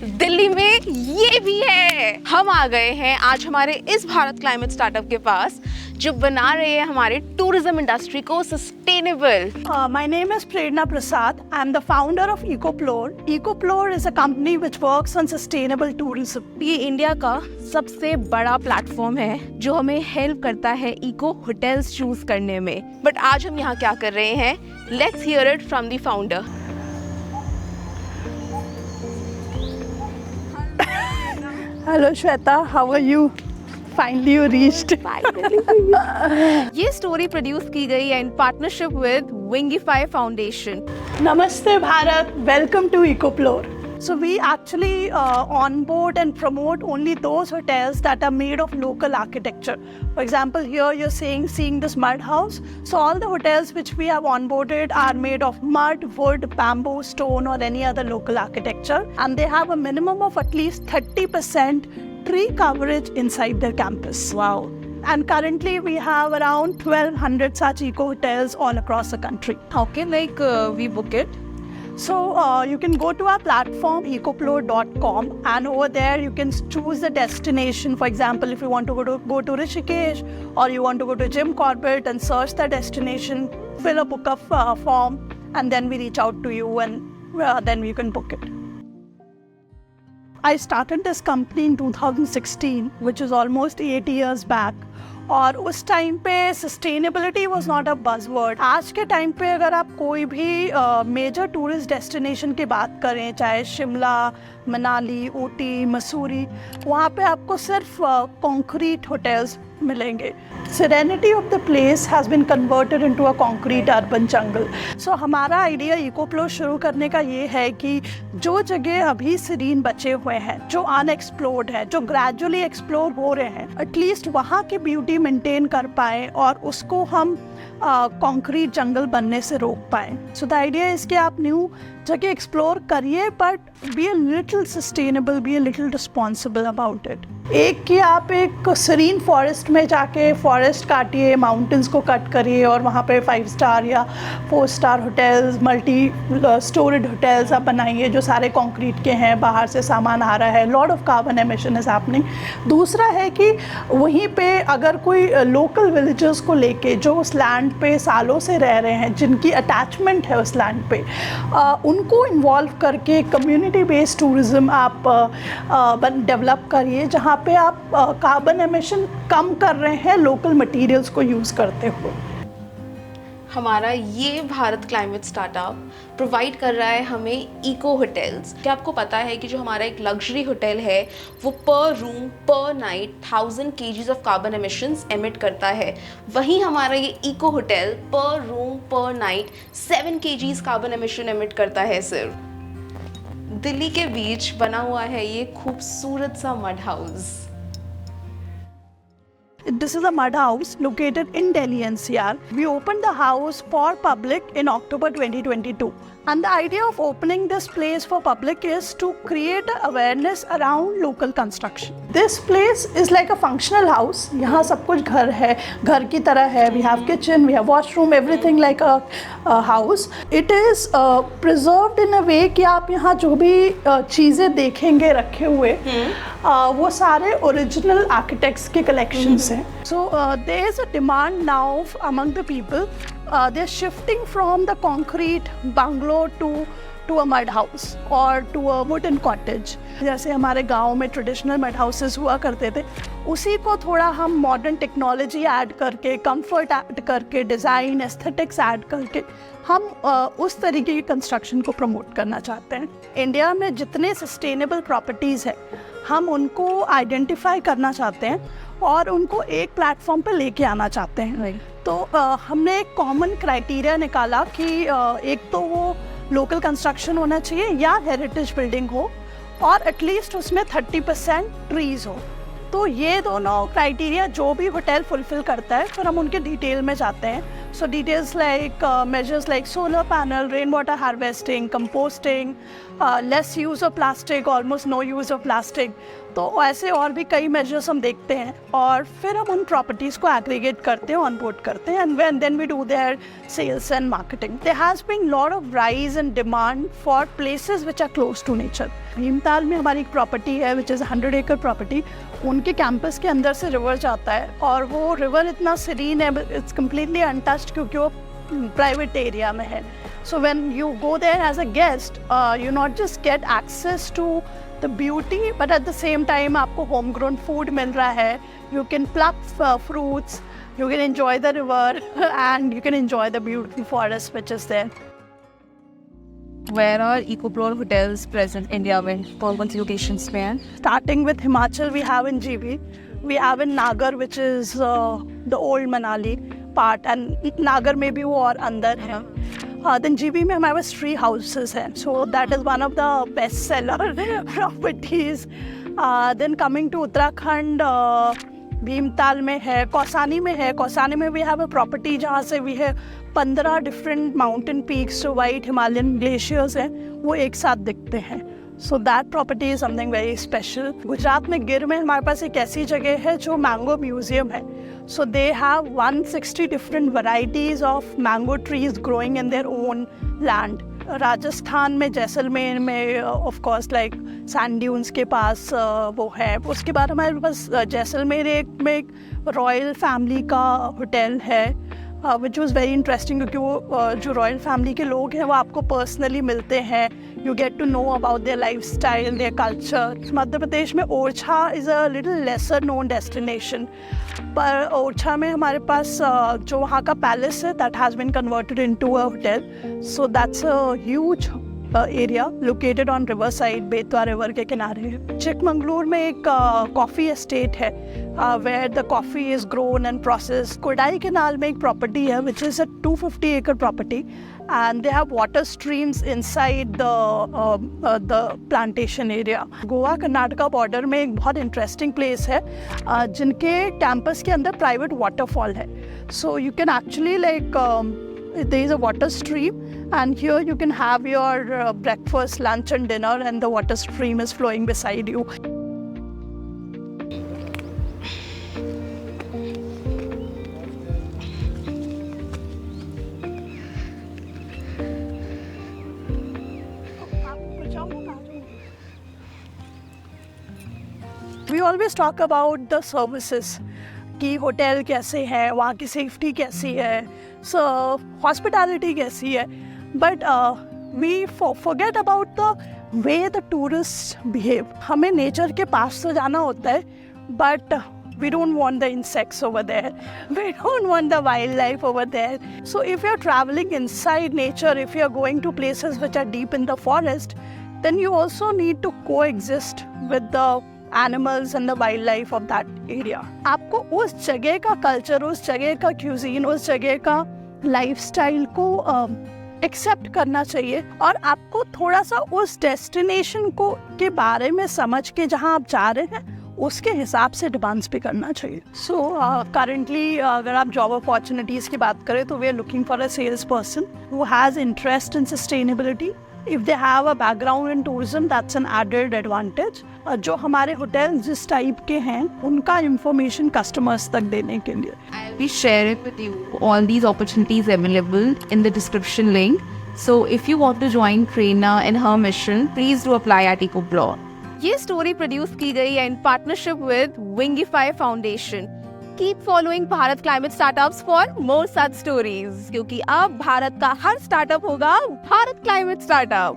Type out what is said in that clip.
दिल्ली में ये भी है। हम आ गए हैं आज हमारे इस भारत क्लाइमेट स्टार्टअप के पास जो बना रहे हैं हमारे टूरिज्म इंडस्ट्री को sustainable. My name is Prerna Prasad. I'm the founder of EcoPlore. EcoPlore is a company which works on sustainable tourism. ये इंडिया का सबसे बड़ा प्लेटफॉर्म है जो हमें हेल्प करता है इको होटल्स चूज करने में। बट आज हम यहाँ क्या कर रहे हैं? Let's hear it from the founder. Hello Shweta, how are you? Finally you reached. ये स्टोरी प्रोड्यूस की गई है in partnership with विंगीफाई foundation. Namaste Bharat, welcome to EcoPlore. So we actually onboard and promote only those hotels that are made of local architecture. For example, here you're seeing this mud house. So all the hotels which we have onboarded are made of mud, wood, bamboo, stone or any other local architecture. And they have a minimum of at least 30% tree coverage inside their campus. Wow. And currently we have around 1,200 such eco hotels all across the country. How can we book it? So you can go to our platform ecoplore.com and over there you can choose the destination. For example, if you want to go to Rishikesh or you want to go to Jim Corbett and search that destination, fill a book of form and then we reach out to you and then you can book it. I started this company in 2016, which is almost 8 years back. और उस time पे sustainability was not a buzzword. आज के time पे अगर आप कोई भी मेजर टूरिस्ट डेस्टिनेशन की बात करें, चाहे शिमला, मनाली, ऊटी, मसूरी, वहाँ पे आपको सिर्फ कॉन्क्रीट होटल्स मिलेंगे। Serenity of the place has been converted into a concrete urban jungle. So हमारा आइडिया EcoPlore शुरू करने का ये है कि जो जगह अभी सीरीन बचे हुए हैं, जो अनएक्सप्लोर्ड है, जो ग्रेजुअली एक्सप्लोर हो रहे हैं, एटलीस्ट वहाँ की ब्यूटी मेंटेन कर पाए और उसको हम कॉन्क्रीट जंगल बनने से रोक पाए। सो द आइडिया इज कि आप न्यू जगह एक्सप्लोर करिए but be a little sustainable, be a little responsible about it. एक कि आप एक सीरीन फॉरेस्ट में जाके फॉरेस्ट काटिए, माउंटेन्स को कट करिए और वहाँ पे 5 स्टार या 4 star hotels, multi storeyed hotels आप बनाइए जो सारे कंक्रीट के हैं, बाहर से सामान आ रहा है, lot of carbon emission is happening. दूसरा है कि वहीं पे अगर कोई लोकल विलेजर्स को लेके जो उस लैंड पे सालों से रह रहे हैं, जिनकी अटैचमेंट है उस लैंड पे, उनको इन्वॉल्व करके कम्युनिटी बेस्ड टूरिज़्म आप डेवलप करिए जहाँ पे आप कार्बन एमिशन कम कर रहे हैं लोकल मटेरियल्स को यूज़ करते हुए। हमारा ये भारत क्लाइमेट स्टार्टअप प्रोवाइड कर रहा है हमें इको होटल्स। क्या आपको पता है कि जो हमारा एक लग्जरी होटल है वो पर रूम पर night 1000 kgs of carbon emissions emit करता है, वहीं हमारा ये इको होटल पर रूम पर night 7 kgs carbon emission emit करता है। सिर्फ दिल्ली के बीच बना हुआ है ये खूबसूरत सा mud house. This is a mud house located in Delhi NCR. We opened the house for public in October 2022. And the idea of opening this place for public is to create awareness around local construction. This place is like a functional house. यहाँ सब कुछ घर है, घर की तरह है. We have kitchen, we have washroom, everything like a house. It is preserved in a way कि आप यहाँ जो भी चीज़ें देखेंगे रखे हुए, वो सारे original architects के collections हैं. So there is a demand now among the people. They're shifting from the concrete bungalow to a mud house or to a wooden cottage. जैसे हमारे गांव में ट्रेडिशनल मड हाउसेस हुआ करते थे, उसी को थोड़ा हम मॉडर्न टेक्नोलॉजी ऐड करके, कंफर्ट ऐड करके, डिज़ाइन, एस्थेटिक्स ऐड करके हम उस तरीके की कंस्ट्रक्शन को प्रमोट करना चाहते हैं। इंडिया में जितने सस्टेनेबल प्रॉपर्टीज़ हैं हम उनको आइडेंटिफाई करना चाहते हैं और उनको एक प्लेटफॉर्म पे लेके आना चाहते हैं। तो हमने एक कॉमन क्राइटेरिया निकाला कि एक तो वो लोकल कंस्ट्रक्शन होना चाहिए या हेरिटेज बिल्डिंग हो और एटलीस्ट उसमें 30% ट्रीज़ हो। तो ये दोनों क्राइटेरिया जो भी होटल फुलफिल करता है फिर हम उनके डिटेल में जाते हैं। So details like measures like solar panel, rain water harvesting, composting, less use of plastic, almost no use of plastic. तो ऐसे और भी कई मेजर्स हम देखते हैं और फिर हम उन प्रॉपर्टीज़ को एग्रीगेट करते हैं, ऑनबोर्ड करते हैं and then we do their sales and marketing. There has been lot of rise in demand for places which are close to nature. Bhimtal में हमारी एक प्रॉपर्टी है विच इज़ 100 एकड़ प्रॉपर्टी। उनके कैंपस के अंदर से रिवर जाता है और वो रिवर इतना सीरीन है, इट्स कम्प्लीटली अनटच्ड क्योंकि वो प्राइवेट एरिया में है। So when you go there as a guest you not just get access to the beauty but at the same time आपको होम ग्रोन फूड मिल रहा है। You can pluck fruits, you can enjoy the river and you can enjoy the beautiful forest which is there. Where are EcoPlore hotels present in India में? कौन सी locations में हैं? Starting with Himachal, we have in GB, we have in Nagar, which is the old Manali part, and Nagar में भी वो और अंदर है. Then GB में हमारे पास tree houses हैं, so that is one of the best seller properties. Then coming to Uttarakhand, Bhimtal में है, कौसानी में है. कौसानी में वी हैव अ प्रॉपर्टी जहाँ से वी है 15 डिफरेंट माउंटेन पीक्स जो वाइट हिमालयन ग्लेशियर्स हैं वो एक साथ दिखते हैं. So that property is something very special. Gujarat में गिर में हमारे पास एक ऐसी जगह है जो मैंगो म्यूजियम है. So they have 160 different varieties of mango trees growing in their own land. Rajasthan में जैसलमेर में of course like sand dunes के पास वो है. उसके बाद हमारे पास जैसलमेर में एक रॉयल फैमिली का होटल है विच वॉज़ वेरी इंटरेस्टिंग क्योंकि वो जो रॉयल फैमिली के लोग हैं वो आपको पर्सनली मिलते हैं. You get to know about their lifestyle, their culture. Madhya Pradesh में Orchha is a little lesser known destination. पर ओरछा में हमारे पास जो वहाँ का पैलेस है that has been converted into a hotel. So that's a huge area located on river side, Betwa river के किनारे. चिकमंगलूर में एक कॉफ़ी एस्टेट है where the coffee is grown and process. Kodaikanal में एक प्रॉपर्टी है which is a 250 acre property and they have water streams inside the plantation area. Goa Karnataka border में एक बहुत इंटरेस्टिंग प्लेस है जिनके कैंपस के अंदर प्राइवेट वाटरफॉल है. So you can actually like there is a water stream and here you can have your breakfast, lunch and dinner and the water stream is flowing beside you. We always talk about the services कि hotel कैसे है, वहाँ की safety कैसी है, सो hospitality कैसी है. But we forget about the way the tourist behave. हमें नेचर के पास तो जाना होता है but we don't want the insects over there, we don't want the wildlife over there. So if you're traveling inside nature, if you're going to places which are deep in the forest, then you also need to coexist with the animals and the wildlife of that area. आपको उस जगह का culture, उस जगह का cuisine, उस जगह का लाइफस्टाइल को एक्सेप्ट करना चाहिए और आपको थोड़ा सा उस डेस्टिनेशन को के बारे में समझ के जहाँ आप जा रहे हैं उसके हिसाब से डिमांड्स भी करना चाहिए. सो करंटली अगर आप जॉब अपॉर्चुनिटीज़ की बात करें तो we are looking for a sales person who has interest in sustainability. If they have a background in tourism, that's an added advantage. जो हमारे होटल जिस टाइप के हैं उनका इंफॉर्मेशन कस्टमर्स तक देने के लिए. I'll be sharing with you all these opportunities available in the description link. So if you want to join Prerna in her mission, please do apply at EcoPlore. ये story produce की गई है in partnership with Wingify foundation. Keep following Bharat climate startups for more such stories, क्योंकि अब भारत का हर startup होगा Bharat climate startup.